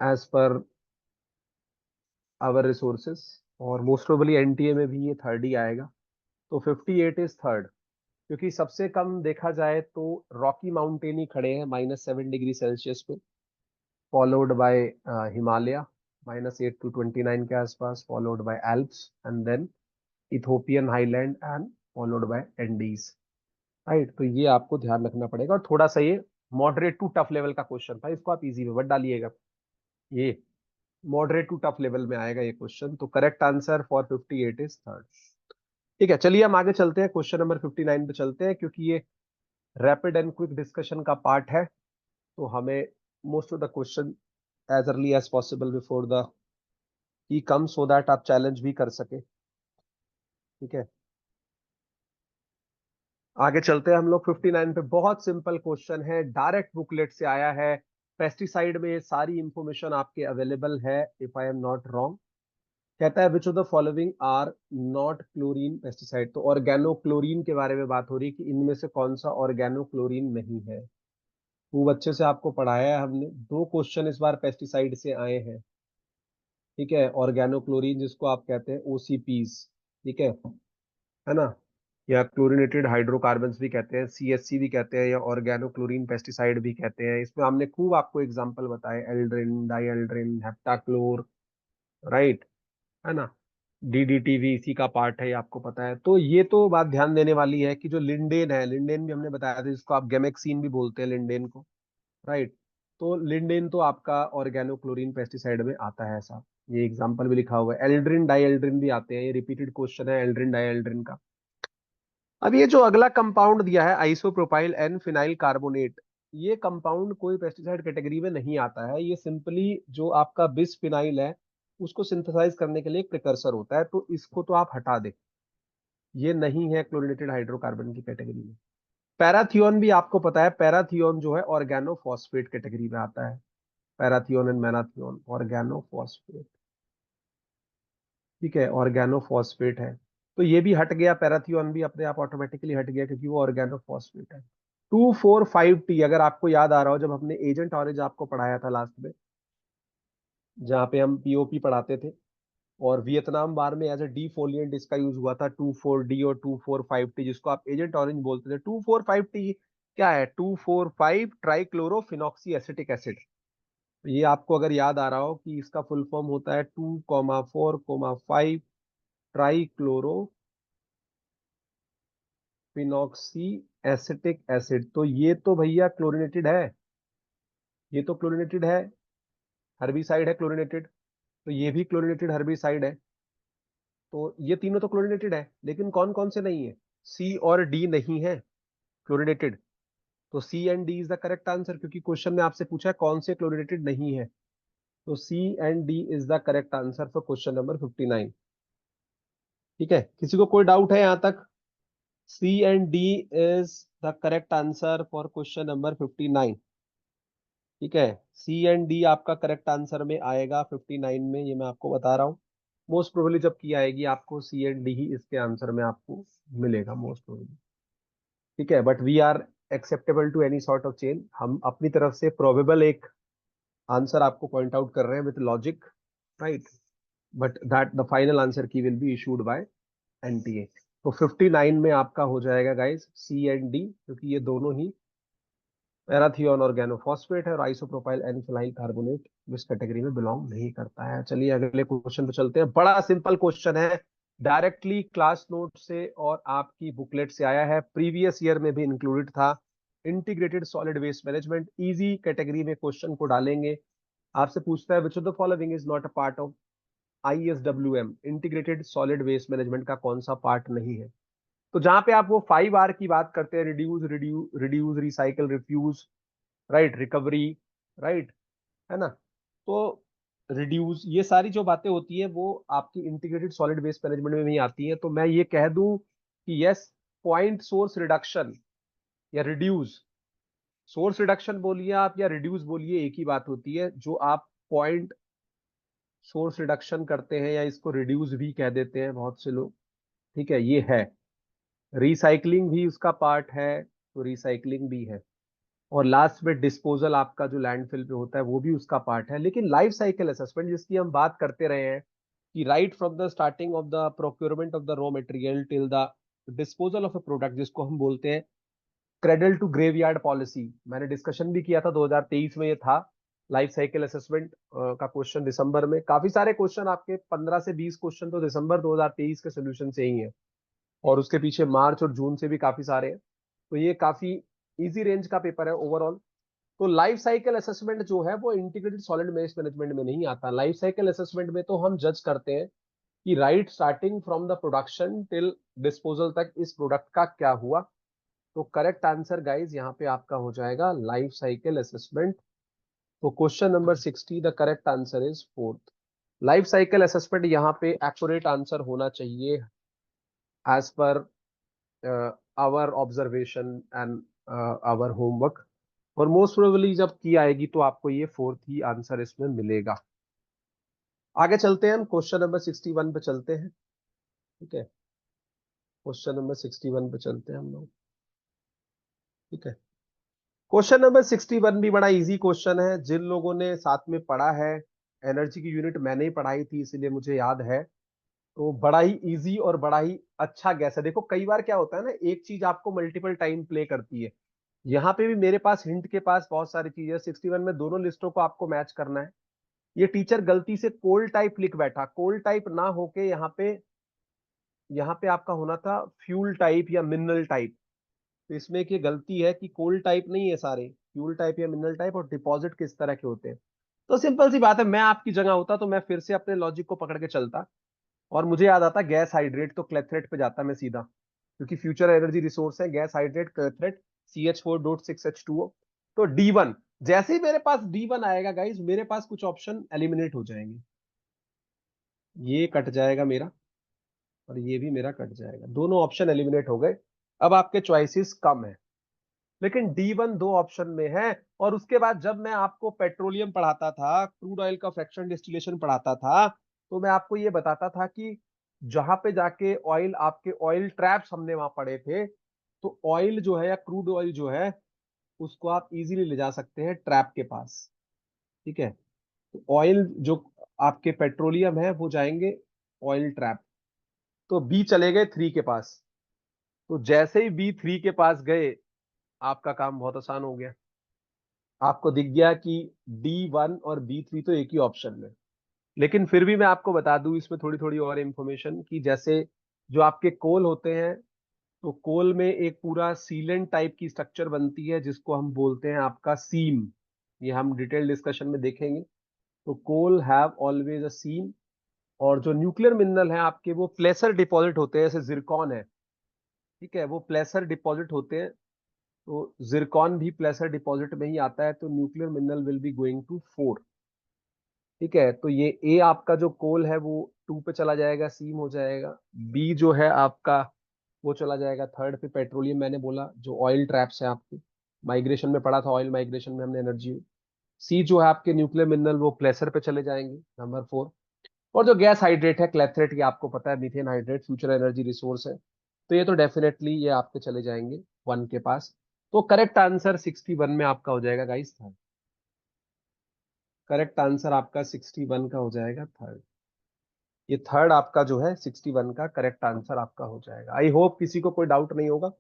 एज पर आवर रिसोर्सेस। और मोस्ट प्रोबेबली एनटीए में भी ये थर्ड ही आएगा। तो 58 इज थर्ड। क्योंकि सबसे कम देखा जाए तो रॉकी माउंटेन ही खड़े हैं -7 डिग्री सेल्सियस पे, फॉलोड बाय हिमालय -8 to 29 के आसपास, followed by Alps and then Ethiopian highland and followed by Andes, right. तो ये आपको ध्यान रखना पड़ेगा और थोड़ा सा ये मॉडरेट टू टफ लेवल का क्वेश्चन था, इसको आप इजी में मत डालिएगा, ये मॉडरेट टू टफ लेवल में आएगा ये क्वेश्चन। तो correct answer for 58 is third. ठीक है, चलिए हम आगे चलते हैं, क्वेश्चन नंबर 59 पे चलते हैं, क्योंकि ये रैपिड एंड क्विक डिस्कशन का पार्ट है, तो हमें most of the question as early as possible before the he come, so that आप चैलेंज भी कर सके। ठीक है, आगे चलते हैं हम लोग 59 पे। बहुत सिंपल क्वेश्चन है, डायरेक्ट बुकलेट से आया है। पेस्टिसाइड में ये सारी इंफॉर्मेशन आपके अवेलेबल है, if I am not wrong. कहता है which of the following are not chlorine pesticide. तो ऑर्गेनो क्लोरीन के बारे में बात हो रही है कि इनमें से कौन सा ऑर्गेनो क्लोरीन नहीं है। खूब अच्छे से आपको पढ़ाया है हमने, दो क्वेश्चन इस बार पेस्टिसाइड से आए हैं। ठीक है, ऑर्गेनो क्लोरीन जिसको आप कहते हैं ओसीपीज, ठीक है ना, या क्लोरीनेटेड हाइड्रोकार्बन्स भी कहते हैं, सीएचसी भी कहते हैं, या ऑर्गेनो क्लोरीन पेस्टिसाइड भी कहते हैं। इसमें हमने खूब आपको एग्जांपल बताए, एल्ड्रिन, डाइएल्ड्रिन, हेप्टाक्लोर, राइट, है ना, डीडीटी भी इसी का पार्ट है, ये आपको पता है। तो ये तो बात ध्यान देने वाली है कि जो लिंडेन है, लिंडेन भी हमने बताया था, जिसको आप गेमेक्सिन भी बोलते हैं लिंडेन को, राइट। तो लिंडेन तो आपका ऑर्गेनो क्लोरीन पेस्टिसाइड में आता है, ऐसा ये एग्जांपल भी लिखा हुआ है। एल्ड्रिन डाइएल्ड्रिन भी आते हैं, ये रिपीटेड क्वेश्चन है एल्ड्रिन डाइएल्ड्रिन का। अब ये जो अगला कंपाउंड दिया है आइसोप्रोपाइल एन फिनाइल कार्बोनेट, ये कंपाउंड कोई पेस्टिसाइड कैटेगरी में नहीं आता है, ये सिंपली जो आपका बिसफिनाइल है उसको सिंथेसाइज करने के लिए एक प्रिकर्सर होता है, तो इसको तो आप हटा दे, ये नहीं है क्लोरीनेटेड हाइड्रोकार्बन की कैटेगरी में। पैराथियोन भी आपको पता है, पैराथियोन जो है ऑर्गेनोफॉस्फेट कैटेगरी में आता है, पैराथियोन एंड मैनाथियोन ऑर्गेनोफॉस्फेट। ठीक है, ऑर्गेनोफॉस्फेट है, तो ये भी हट गया, पैराथियोन भी अपने आप ऑटोमेटिकली हट गया क्योंकि वो ऑर्गेनोफॉस्फेट है। 2,4,5-T, अगर आपको याद आ रहा हो, जब हमने एजेंट ऑरेंज आपको पढ़ाया था लास्ट में, जहाँ पे हम पीओपी पढ़ाते थे, और वियतनाम वार में एज ए डिफोलिएंट इसका यूज हुआ था, 2,4-D और 2,4,5-T, जिसको आप एजेंट ऑरेंज बोलते थे। 2,4,5-T क्या है, 2,4,5 ट्राइक्लोरोफिनॉक्सी एसिटिक एसिड। ये आपको अगर याद आ रहा हो कि इसका फुल फॉर्म होता है 2,4,5 ट्राइक्लोरो फिनॉक्सी एसिटिक एसिड। तो ये तो भैया क्लोरीनेटेड है, ये तो क्लोरीनेटेड है, हर्बिसाइड है क्लोरीनेटेड, तो ये भी क्लोरीनेटेड हर्बिसाइड है। तो ये तीनों तो क्लोरीनेटेड है, लेकिन कौन कौन से नहीं है, सी और डी नहीं है क्लोरीनेटेड। तो C and D is the correct answer, क्योंकि क्वेश्चन में आपसे पूछा है कौन से क्लोरीनेटेड नहीं है। तो C and D is the correct answer for question number 59। ठीक है, किसी को कोई डाउट है यहाँ तक? C and D is the correct answer for question number 59। ठीक है, सी एंड डी आपका करेक्ट आंसर में आएगा 59 में, ये मैं आपको बता रहा हूँ। मोस्ट प्रोबेबली जब की आएगी आपको सी एंड डी ही इसके आंसर में आपको मिलेगा मोस्ट प्रोबेबली। ठीक है, but we are acceptable to any sort of change, हम अपनी तरफ से प्रोबेबल एक आंसर आपको पॉइंट आउट कर रहे हैं with logic, right, but that the final answer key will be issued by NTA. तो 59 में आपका हो जाएगा गाइस सी एंड डी, क्योंकि ये दोनों ही पैराथियोन ऑर्गेनोफॉस्फेट है, और आइसोप्रोपाइल एन फिनाइल कार्बोनेट इस कैटेगरी में बिलोंग नहीं करता है। चलिए अगले क्वेश्चन पे चलते हैं, बड़ा सिंपल क्वेश्चन है, डायरेक्टली क्लास नोट से और आपकी बुकलेट से आया है, प्रीवियस ईयर में भी इंक्लूडेड था। Integrated solid waste management, easy category में क्वेश्चन को डालेंगे। आपसे पूछता है which of the following is not a part of ISWM, integrated solid waste management का कौन सा पार्ट नहीं है। तो जहां पे आप वो 5R की बात करते हैं, reduce reduce reduce recycle refuse, right, recovery, right, है ना, तो रिड्यूस, ये सारी जो बातें होती है वो आपकी इंटीग्रेटेड सॉलिड वेस्ट मैनेजमेंट में भी आती है। तो मैं ये कह दूं कि यस, पॉइंट सोर्स रिडक्शन या रिड्यूस, सोर्स रिडक्शन बोलिए आप या रिड्यूस बोलिए, एक ही बात होती है। जो आप पॉइंट सोर्स रिडक्शन करते हैं, या इसको रिड्यूस भी कह देते हैं बहुत से लोग, ठीक है, ये है। रिसाइकलिंग भी उसका पार्ट है, तो रिसाइकलिंग भी है। और लास्ट में डिस्पोजल आपका जो लैंडफिल पे होता है वो भी उसका पार्ट है। लेकिन लाइफ साइकिल असेसमेंट जिसकी हम बात करते रहे हैं, कि right from the starting of the procurement of the raw material till the disposal of a product, जिसको हम बोलते हैं क्रेडल टू ग्रेवयार्ड पॉलिसी, मैंने डिस्कशन भी किया था 2023 में, ये था लाइफ साइकिल असेसमेंट का क्वेश्चन दिसंबर में। काफी सारे क्वेश्चन आपके 15 से 20 क्वेश्चन तो दिसंबर 2023 के सोल्यूशन से ही है, और उसके पीछे मार्च और जून से भी काफी सारे हैं। तो ये काफी इजी रेंज का पेपर है ओवरऑल। तो लाइफ साइकिल असेसमेंट जो है वो इंटीग्रेटेड सॉलिड वेस्ट मैनेजमेंट में नहीं आता। लाइफ साइकिल असेसमेंट में तो हम जज करते हैं कि right starting from the production till disposal तक इस प्रोडक्ट का क्या हुआ। तो करेक्ट आंसर गाइज यहाँ पे आपका हो जाएगा लाइफ साइकिल असेसमेंट। तो question number 60 the correct answer is fourth. Life cycle assessment यहाँ पे एक्यूरेट आंसर होना चाहिए as per our observation and our homework. और मोस्ट प्रोबेबली जब की आएगी तो आपको ये फोर्थ ही आंसर इसमें मिलेगा। आगे चलते हैं, हम क्वेश्चन नंबर 61 पे चलते हैं। ठीक है, क्वेश्चन नंबर 61 पे चलते हैं हम लोग। ठीक है, क्वेश्चन नंबर 61 भी बड़ा इजी क्वेश्चन है। जिन लोगों ने साथ में पढ़ा है, एनर्जी की यूनिट मैंने ही पढ़ाई थी इसलिए मुझे याद है। तो बड़ा ही इजी और बड़ा ही अच्छा गैस है। देखो कई बार क्या होता है ना, एक चीज आपको मल्टीपल टाइम प्ले करती है। यहाँ पे भी मेरे पास हिंट के पास बहुत सारी चीजें, 61 में दोनों लिस्टों को आपको मैच करना है। ये टीचर गलती से कोल टाइप लिख बैठा, कोल टाइप ना होके यहाँ पे आपका होना था फ्यूल टाइप या मिनरल टाइप। तो इसमें एक ये गलती है कि कोल टाइप नहीं है सारे, फ्यूल टाइप या मिनरल टाइप। और डिपॉजिट किस तरह के होते हैं, तो सिंपल सी बात है, मैं आपकी जगह होता तो मैं फिर से अपने लॉजिक को पकड़ के चलता और मुझे याद आता गैस हाइड्रेट, तो क्लेथरेट पे जाता मैं सीधा, क्योंकि फ्यूचर एनर्जी रिसोर्स है गैस हाइड्रेट क्लेथरेट CH4.6H2O। तो D1, जैसे ही मेरे पास D1 आएगा गाइज, मेरे पास कुछ ऑप्शन एलिमिनेट हो जाएंगे। ये कट जाएगा मेरा और ये भी मेरा कट जाएगा, दोनों ऑप्शन एलिमिनेट हो गए। अब आपके चॉइसेस कम है, लेकिन D1 दो ऑप्शन में है। और उसके बाद जब मैं आपको पेट्रोलियम पढ़ाता था, क्रूड ऑयल का फ्रैक्शन डिस्टिलेशन पढ़ाता था, तो मैं आपको ये बताता था कि जहां पे जाके ऑयल, आपके ऑयल ट्रैप्स हमने वहां पढ़े थे, तो ऑयल जो है या क्रूड ऑयल जो है उसको आप इजीली ले जा सकते हैं ट्रैप के पास। ठीक है, तो ऑयल जो आपके पेट्रोलियम है वो जाएंगे ऑयल ट्रैप। तो बी चले गए 3 के पास। तो जैसे ही B3 के पास गए, आपका काम बहुत आसान हो गया। आपको दिख गया कि D1 और B3 तो एक ही ऑप्शन में। लेकिन फिर भी मैं आपको बता दूं इसमें थोड़ी थोड़ी और इंफॉर्मेशन, कि जैसे जो आपके कोल होते हैं, तो कोल में एक पूरा सीलेंट टाइप की स्ट्रक्चर बनती है जिसको हम बोलते हैं आपका सीम। ये हम डिटेल डिस्कशन में देखेंगे। तो कोल हैव ऑलवेज अ सीम। और जो न्यूक्लियर मिनरल है आपके, वो प्लेसर डिपॉजिट होते हैं, जैसे जिरकॉन है। ठीक है, वो प्लेसर डिपॉजिट होते हैं। तो जिरकॉन भी प्लेसर डिपॉजिट में ही आता है। तो nuclear mineral will be going to 4। ठीक है, तो ये ए आपका जो कोल है वो 2 पे चला जाएगा, सीम हो जाएगा। बी जो है आपका वो चला जाएगा थर्ड पे, पेट्रोलियम मैंने बोला जो ऑयल ट्रैप्स है आपके, माइग्रेशन में पढ़ा था, ऑयल माइग्रेशन में हमने एनर्जी। सी जो है आपके न्यूक्लियर मिनरल, वो प्लेसर पे चले जाएंगे, नंबर 4। और जो गैस हाइड्रेट है क्लेथरेट, ये आपको पता है methane hydrate future energy resource है। तो ये तो डेफिनेटली ये आपके चले जाएंगे 1 के पास। तो करेक्ट आंसर 61 में आपका हो जाएगा गाइस थर्ड। करेक्ट आंसर आपका 61 का हो जाएगा थर्ड। ये थर्ड आपका जो है 61 का करेक्ट आंसर आपका हो जाएगा। आई होप किसी को कोई डाउट नहीं होगा।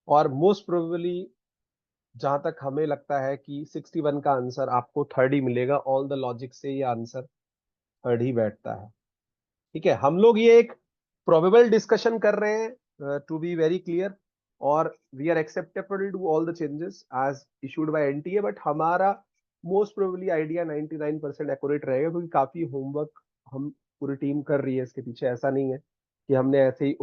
और मोस्ट प्रोबेबली जहां तक हमें लगता है कि 61 का आंसर आपको थर्ड ही मिलेगा। ऑल द लॉजिक से ये आंसर थर्ड ही बैठता है। ठीक है, हम लोग ये एक प्रोबेबल डिस्कशन कर रहे हैं, टू बी वेरी क्लियर। और we are acceptable to all the changes as issued by NTA. But हमारा मोस्ट प्रोबेबली आइडिया 99% एक्यूरेट रहेगा, क्योंकि काफी होमवर्क हम पूरी टीम कर रही है इसके पीछे। ऐसा नहीं है कि हमने ऐसे ही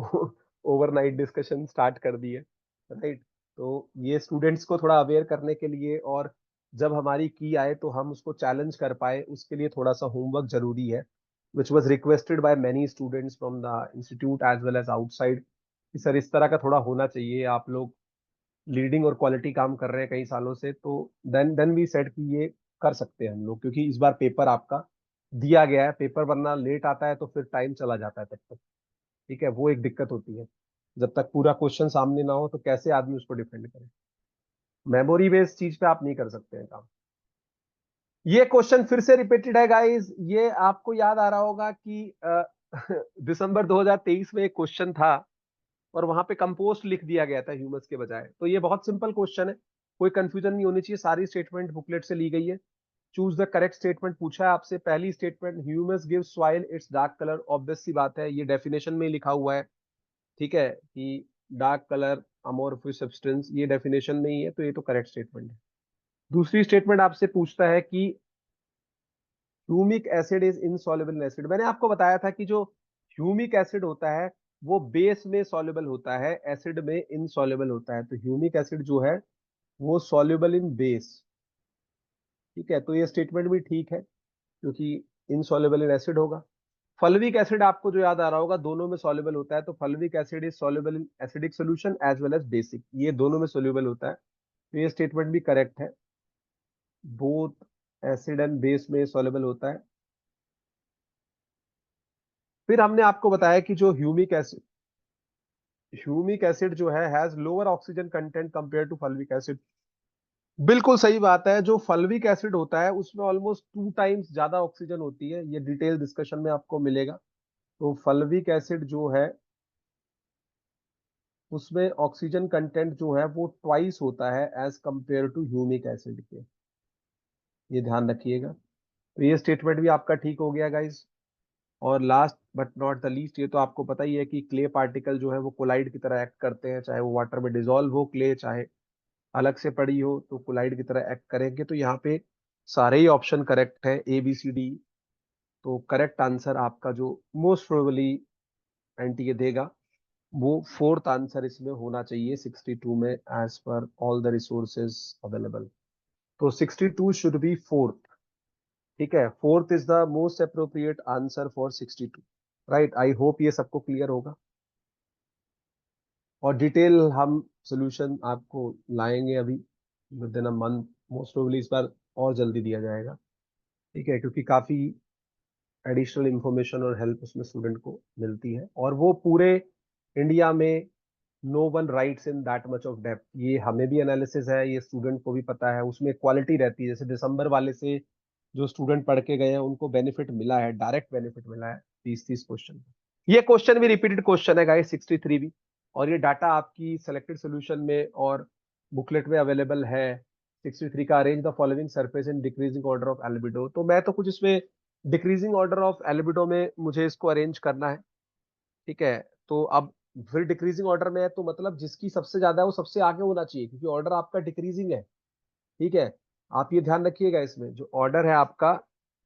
ओवरनाइट डिस्कशन स्टार्ट कर दी है, राइट। तो ये स्टूडेंट्स को थोड़ा अवेयर करने के लिए, और जब हमारी की आए तो हम उसको चैलेंज कर पाए, उसके लिए थोड़ा सा होमवर्क जरूरी है, which was requested by many students from the institute as well as outside, कि सर इस तरह का थोड़ा होना चाहिए। आप लोग लीडिंग और क्वालिटी काम कर रहे हैं कई सालों से, तो देन वी सेड कि ये कर सकते हैं हम लोग, क्योंकि इस बार पेपर आपका दिया गया है। पेपर वरना लेट आता है तो फिर टाइम चला जाता है तब तक। ठीक है, वो एक दिक्कत होती है, जब तक पूरा क्वेश्चन सामने ना हो तो कैसे आदमी उसको डिफेंड करे। मेमोरी बेस्ड चीज पे आप नहीं कर सकते हैं काम। ये क्वेश्चन फिर से रिपीटेड है गाइस। ये आपको याद आ रहा होगा कि दिसंबर 2023 में एक क्वेश्चन था और वहां पे कंपोस्ट लिख दिया गया था ह्यूमस के बजाय। तो ये बहुत सिंपल क्वेश्चन है, कोई कंफ्यूजन नहीं होनी चाहिए। सारी स्टेटमेंट बुकलेट से ली गई है। चूज द करेक्ट स्टेटमेंट पूछा है आपसे। पहली statement, humus give soil its dark colour. Obvious सी बात है, ये डेफिनेशन में लिखा हुआ है। ठीक है, कि डार्क कलर अमोर्फिक सब्सटेंस, ये डेफिनेशन में ही है, तो ये तो करेक्ट स्टेटमेंट है। दूसरी स्टेटमेंट आपसे पूछता है कि humic acid is insoluble in acid. मैंने आपको बताया था कि जो ह्यूमिक एसिड होता है वो बेस में सॉल्युबल होता है, एसिड में इनसॉल्युबल होता है। तो ह्यूमिक एसिड जो है वो सॉल्युबल इन बेस। ठीक है, तो ये स्टेटमेंट भी ठीक है क्योंकि इनसॉल्युबल इन एसिड होगा। फल्विक एसिड आपको जो याद आ रहा होगा दोनों में सॉल्युबल होता है, तो fulvic acid is soluble in acidic solution as well as basic, ये दोनों में सॉल्युबल होता है। तो ये स्टेटमेंट भी करेक्ट है, बोथ एसिड एंड बेस में सॉल्युबल होता है। फिर हमने आपको बताया कि जो ह्यूमिक एसिड जो है has lower oxygen content compare to fulvic acid. बिल्कुल सही बात है, जो फल्विक एसिड होता है उसमें ऑलमोस्ट 2 टाइम्स ज्यादा ऑक्सीजन होती है, ये डिटेल डिस्कशन में आपको मिलेगा। तो फल्विक एसिड जो है उसमें ऑक्सीजन कंटेंट जो है वो ट्वाइस होता है as compare to humic acid के, ये ध्यान रखिएगा। तो ये स्टेटमेंट भी आपका ठीक हो गया गाइस। और last but not the least, ये तो आपको पता ही है कि क्ले पार्टिकल जो है वो कोलाइड की तरह एक्ट करते हैं, चाहे वो वाटर में डिजोल्व हो क्ले, चाहे अलग से पड़ी हो तो कोलाइड की तरह एक्ट करेंगे। तो यहाँ पे सारे ही ऑप्शन करेक्ट है, ए बी सी डी। तो करेक्ट आंसर आपका जो मोस्ट प्रोबेबली एनटीए देगा वो फोर्थ आंसर इसमें होना चाहिए 62 में, as per all the resources available. तो 62 शुड बी फोर्थ। ठीक है, fourth is the most appropriate answer for 62। Right, I hope ये सबको क्लियर होगा। और डिटेल हम सोल्यूशन आपको लाएंगे अभी with in a month, most probably इस बार और जल्दी दिया जाएगा। ठीक है, क्योंकि काफी एडिशनल इंफॉर्मेशन और हेल्प उसमें स्टूडेंट को मिलती है, और वो पूरे इंडिया में no one writes in that much of depth. ये हमें भी एनालिसिस है, ये स्टूडेंट को भी पता है, उसमें क्वालिटी रहती है। जैसे दिसंबर वाले से जो स्टूडेंट पढ़ के गए हैं उनको बेनिफिट मिला है, डायरेक्ट बेनिफिट मिला है 30-30 क्वेश्चन। ये क्वेश्चन भी रिपीटेड क्वेश्चन है गाइस, 63 भी। और ये डाटा आपकी सेलेक्टेड सोल्यूशन में और बुकलेट में अवेलेबल है। 63 का arrange the following surface in decreasing order of albedo, तो मैं तो कुछ इसमें डिक्रीजिंग ऑर्डर ऑफ एल्बिडो में मुझे इसको अरेंज करना है। ठीक है, तो अब फिर डिक्रीजिंग ऑर्डर में है तो मतलब जिसकी सबसे ज्यादा है वो सबसे आगे होना चाहिए, क्योंकि ऑर्डर आपका डिक्रीजिंग है। ठीक है, आप ये ध्यान रखिएगा, इसमें जो ऑर्डर है आपका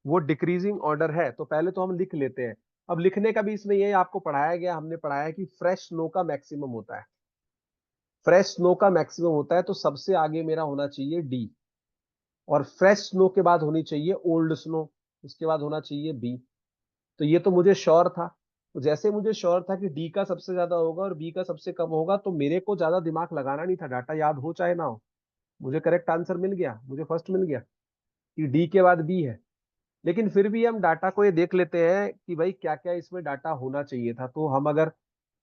वो डिक्रीजिंग ऑर्डर है। तो पहले तो हम लिख लेते हैं। अब लिखने का भी इसमें ये आपको पढ़ाया गया, हमने पढ़ाया कि फ्रेश स्नो का मैक्सिमम होता है, फ्रेश स्नो का मैक्सिमम होता है, तो सबसे आगे मेरा होना चाहिए डी। और फ्रेश स्नो के बाद होनी चाहिए ओल्ड स्नो, उसके बाद होना चाहिए बी। तो ये तो मुझे श्योर था। तो जैसे मुझे श्योर था कि डी का सबसे ज्यादा होगा और बी का सबसे कम होगा, तो मेरे को ज्यादा दिमाग लगाना नहीं था, डाटा याद हो चाहे ना हो। मुझे करेक्ट आंसर मिल गया, मुझे फर्स्ट मिल गया कि डी के बाद बी है। लेकिन फिर भी हम डाटा को ये देख लेते हैं कि भाई क्या क्या इसमें डाटा होना चाहिए था। तो हम अगर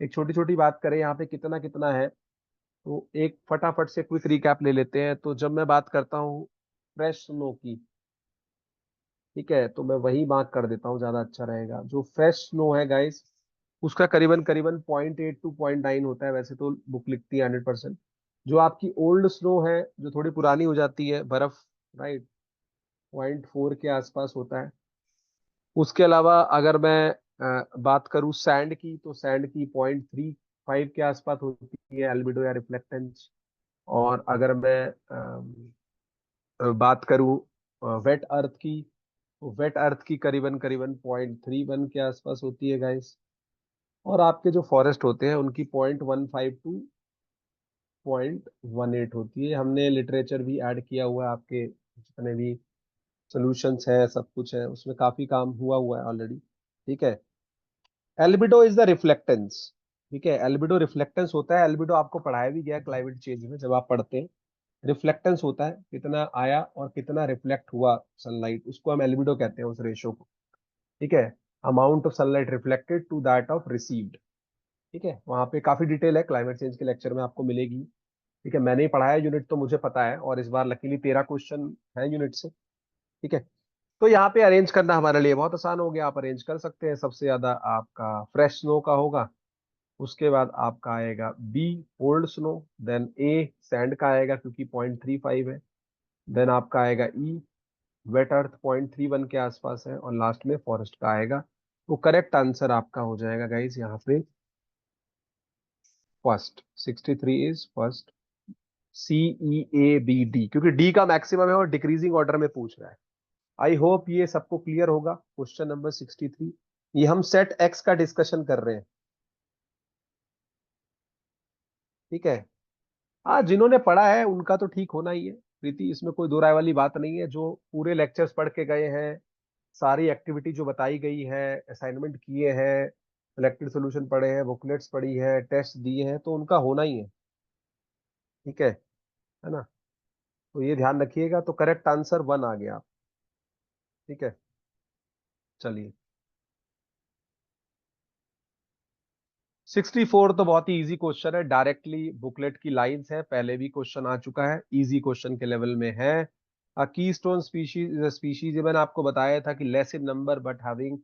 एक छोटी छोटी बात करें यहाँ पे कितना कितना है, तो एक फटाफट से क्विक रिकैप ले लेते हैं। तो जब मैं बात करता हूँ फ्रेश स्नो की, ठीक है, तो मैं वही मार्क कर देता हूँ, ज्यादा अच्छा रहेगा। जो फ्रेश स्नो है गाइस उसका करीबन करीबन 0.8 to 0.9 होता है, वैसे तो बुक लिखती है 100%। जो आपकी ओल्ड स्नो है जो थोड़ी पुरानी हो जाती है बर्फ, राइट, 0.4 के आसपास होता है। उसके अलावा अगर मैं बात करूँ सैंड की, तो सैंड की 0.35 के आसपास होती है एल्बिडो या रिफ्लेक्टेंस। और अगर मैं बात करूँ वेट अर्थ की, तो वेट अर्थ की करीबन करीबन 0.31 के आसपास होती है गाइस। और आपके जो फॉरेस्ट होते हैं उनकी 0.15 to 0.18 होती है। हमने लिटरेचर भी ऐड किया हुआ है, आपके जितने भी सॉल्यूशंस है सब कुछ है उसमें, काफी काम हुआ हुआ है ऑलरेडी। ठीक है, एल्बिडो इज द रिफ्लेक्टेंस। ठीक है, एल्बिडो रिफ्लेक्टेंस होता है, एल्बिडो आपको पढ़ाया भी गया है क्लाइमेट चेंज में जब आप पढ़ते हैं। रिफ्लेक्टेंस होता है कितना आया और कितना रिफ्लेक्ट हुआ सनलाइट, उसको हम एल्बिडो कहते हैं, उस रेशो को। ठीक है, amount of sunlight reflected to that of received. ठीक है, वहां पे काफी डिटेल है, क्लाइमेट चेंज के लेक्चर में आपको मिलेगी। ठीक है, मैंने ही पढ़ाया यूनिट तो मुझे पता है, और इस बार लकीली 13 क्वेश्चन है यूनिट से। ठीक है, तो यहाँ पे अरेंज करना हमारे लिए बहुत आसान हो गया, आप अरेंज कर सकते हैं। सबसे ज्यादा आपका फ्रेश स्नो का होगा, उसके बाद आपका आएगा be old snow, then A sand का आएगा क्योंकि 0.35 है, देन आपका आएगा ई वेट अर्थ 0.31 के आसपास है, और लास्ट में फॉरेस्ट का आएगा। तो करेक्ट आंसर आपका हो जाएगा गाइस यहाँ पे फर्स्ट, 63 इज फर्स्ट, CEABD, क्योंकि डी का मैक्सिमम है और डिक्रीजिंग ऑर्डर में पूछ रहा है। आई होप ये सबको क्लियर होगा। क्वेश्चन नंबर 63, ये हम सेट एक्स का डिस्कशन कर रहे हैं, ठीक है। हाँ, जिन्होंने पढ़ा है उनका तो ठीक होना ही है प्रीति, इसमें कोई दो राय वाली बात नहीं है। जो पूरे लेक्चर्स पढ़ के गए हैं, सारी एक्टिविटी जो बताई गई है, असाइनमेंट किए हैं, सिलेक्टेड सॉल्यूशन पढ़े हैं, बुकलेट्स पढ़ी है, टेस्ट दिए हैं, तो उनका होना ही है है ना। तो ये ध्यान रखिएगा। तो करेक्ट आंसर 1 आ गया, ठीक है। चलिए, 64 तो बहुत ही इजी क्वेश्चन है, डायरेक्टली बुकलेट की लाइंस है, पहले भी क्वेश्चन आ चुका है, इजी क्वेश्चन के लेवल में है। कीस्टोन स्पीशीज स्पीशीज ये मैंने आपको बताया था कि less in number but having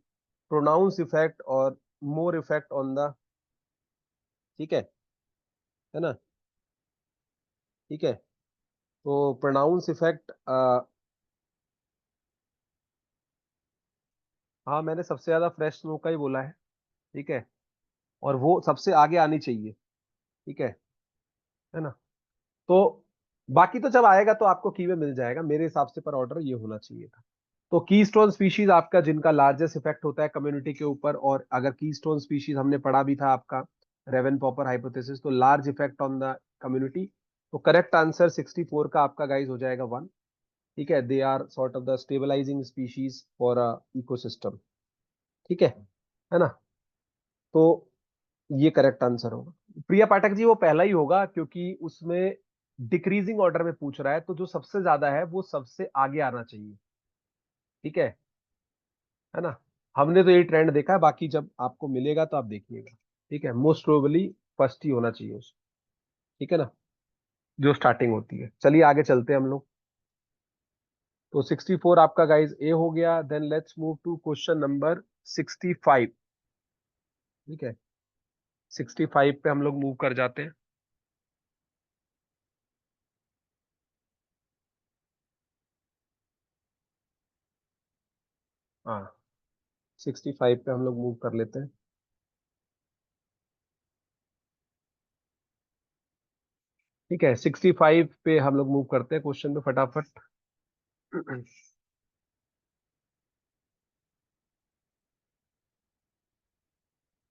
pronounce effect और मोर इफेक्ट ऑन द, ठीक है ना, ठीक है। तो प्रोनाउंस इफेक्ट, हाँ मैंने सबसे ज्यादा फ्रेश स्नो का ही बोला है, ठीक है, और वो सबसे आगे आनी चाहिए, ठीक है ना। तो बाकी तो जब आएगा तो आपको कीवे मिल जाएगा मेरे हिसाब से, पर ऑर्डर ये होना चाहिए था। तो कीस्टोन स्पीशीज आपका जिनका लार्जेस्ट इफेक्ट होता है कम्युनिटी के ऊपर, और अगर कीस्टोन स्पीशीज हमने पढ़ा भी था आपका रेवन पॉपर हाइपोथेसिस, तो large effect on the community. तो करेक्ट आंसर 64 का आपका गाइज हो जाएगा 1, ठीक है। They are sort of the stabilising species for a ecosystem, ठीक है ना। तो ये करेक्ट आंसर होगा। प्रिया पाठक जी, वो पहला ही होगा क्योंकि उसमें डिक्रीजिंग ऑर्डर में पूछ रहा है, तो जो सबसे ज्यादा है वो सबसे आगे आना चाहिए, ठीक है ना। हमने तो ये ट्रेंड देखा है, बाकी जब आपको मिलेगा तो आप देखिएगा, ठीक है। मोस्ट प्रोबेबली फर्स्ट ही होना चाहिए उसको, ठीक है ना, जो स्टार्टिंग होती है। चलिए आगे चलते हैं हम लोग। तो 64 आपका गाइज ए हो गया। Then let's move to question number 65, ठीक है। 65 पे हम लोग मूव कर जाते हैं। हाँ, 65 पे हम लोग मूव कर लेते हैं, ठीक है। 65 पे हम लोग मूव करते हैं क्वेश्चन पे फटाफट।